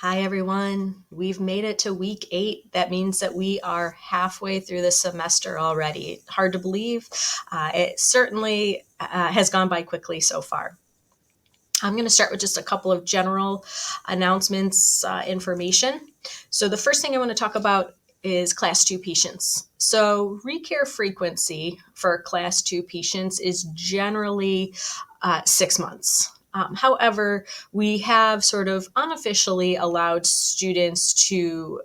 Hi, everyone. We've made it to week 8. That means that we are halfway through the semester already. Hard to believe. It certainly has gone by quickly so far. I'm going to start with just a couple of general announcements, information. So the first thing I want to talk about is Class 2 patients. So recare frequency for Class 2 patients is generally 6 months. However, we have sort of unofficially allowed students to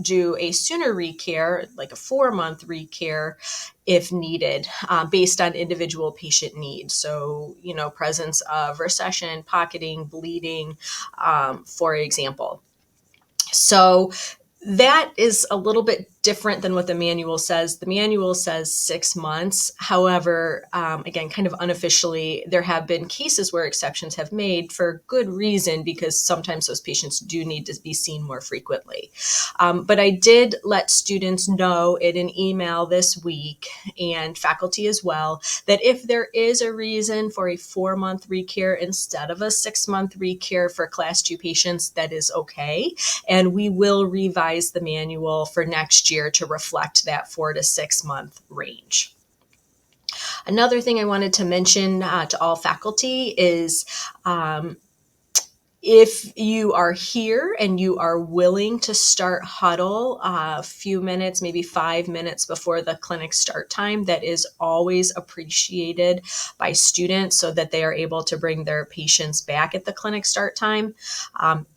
do a sooner recare, like a 4-month recare, if needed, based on individual patient needs. So, presence of recession, pocketing, bleeding, for example. So that is a little bit different than what the manual says. The manual says 6 months. However, again, kind of unofficially, there have been cases where exceptions have made for good reason, because sometimes those patients do need to be seen more frequently. But I did let students know in an email this week, and faculty as well, that if there is a reason for a 4-month recare instead of a 6-month recare for Class 2 patients, that is okay. And we will revise the manual for next year to reflect that 4 to 6 month range. Another thing I wanted to mention to all faculty is if you are here and you are willing to start huddle a few minutes, maybe 5 minutes before the clinic start time, that is always appreciated by students so that they are able to bring their patients back at the clinic start time.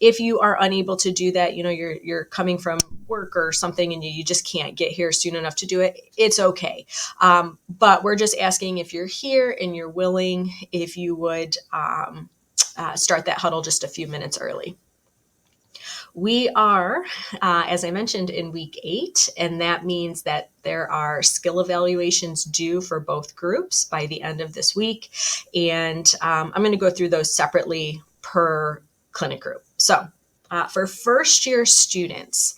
If you are unable to do that, you're coming from work or something and you just can't get here soon enough to do it, it's okay. But we're just asking, if you're here and you're willing, if you would start that huddle just a few minutes early. We are, as I mentioned, in week 8, and that means that there are skill evaluations due for both groups by the end of this week. And I'm going to go through those separately per clinic group. So for first year students,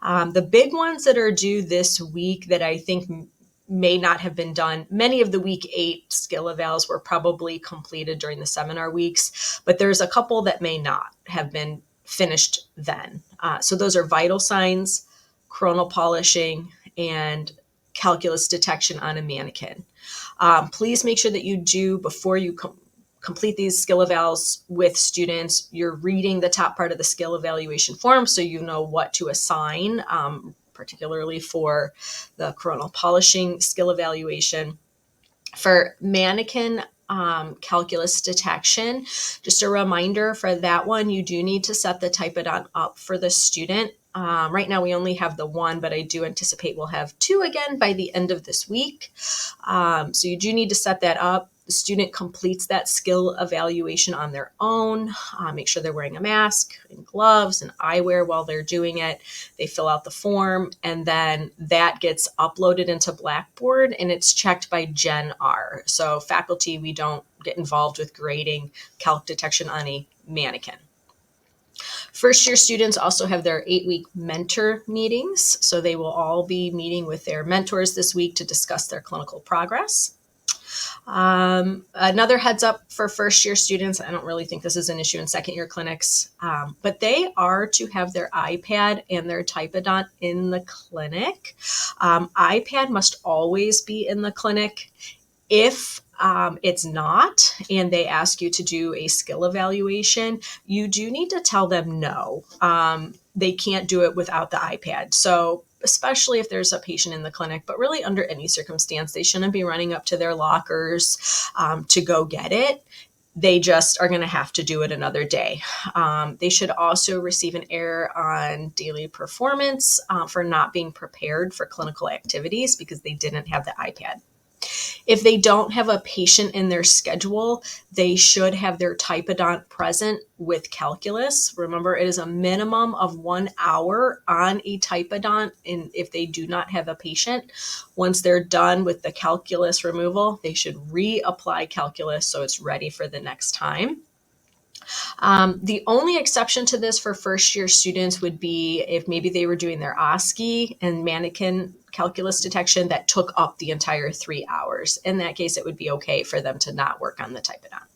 the big ones that are due this week that I think may not have been done. Many of the week 8 skill evals were probably completed during the seminar weeks, but there's a couple that may not have been finished then. So those are vital signs, coronal polishing, and calculus detection on a mannequin. Please make sure that you do, before you complete these skill evals with students, you're reading the top part of the skill evaluation form so you know what to assign, particularly for the coronal polishing skill evaluation. For mannequin calculus detection, just a reminder for that one, you do need to set the typodont up for the student. Right now we only have the one, but I do anticipate we'll have 2 again by the end of this week. So you do need to set that up. The student completes that skill evaluation on their own. Make sure they're wearing a mask and gloves and eyewear while they're doing it. They fill out the form, and then that gets uploaded into Blackboard, and it's checked by Gen R. So faculty, we don't get involved with grading calc detection on a mannequin. First year students also have their 8-week mentor meetings. So they will all be meeting with their mentors this week to discuss their clinical progress. Another heads up for first year students, I don't really think this is an issue in second year clinics, but they are to have their iPad and their typodont in the clinic. iPad must always be in the clinic. If it's not, and they ask you to do a skill evaluation, you do need to tell them no. They can't do it without the iPad. So especially if there's a patient in the clinic, but really under any circumstance, they shouldn't be running up to their lockers to go get it. They just are going to have to do it another day. They should also receive an error on daily performance for not being prepared for clinical activities because they didn't have the iPad. If they don't have a patient in their schedule, they should have their typodont present with calculus. Remember, it is a minimum of 1 hour on a typodont, and if they do not have a patient, once they're done with the calculus removal, they should reapply calculus so it's ready for the next time. The only exception to this for first year students would be if maybe they were doing their OSCE and mannequin calculus detection that took up the entire 3 hours. In that case, it would be okay for them to not work on the typodont.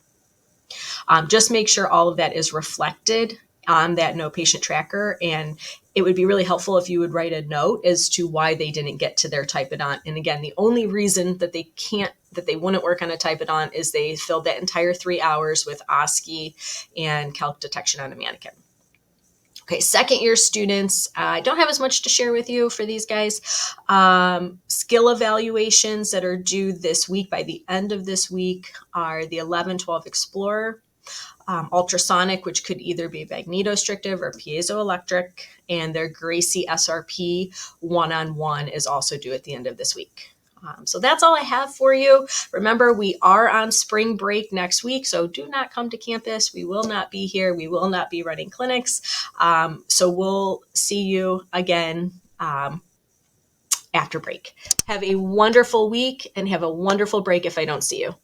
Just make sure all of that is reflected on that no patient tracker. And it would be really helpful if you would write a note as to why they didn't get to their typodont. And again, the only reason that they wouldn't work on a typodont is they filled that entire 3 hours with OSCE and calc detection on a mannequin. Okay, second year students, I don't have as much to share with you for these guys. Skill evaluations that are due this week, by the end of this week, are the 11-12 Explorer, ultrasonic, which could either be magnetostrictive or piezoelectric, and their Gracie SRP one-on-one is also due at the end of this week. So that's all I have for you. Remember, we are on spring break next week, so do not come to campus. We will not be here. We will not be running clinics. So we'll see you again after break. Have a wonderful week and have a wonderful break if I don't see you.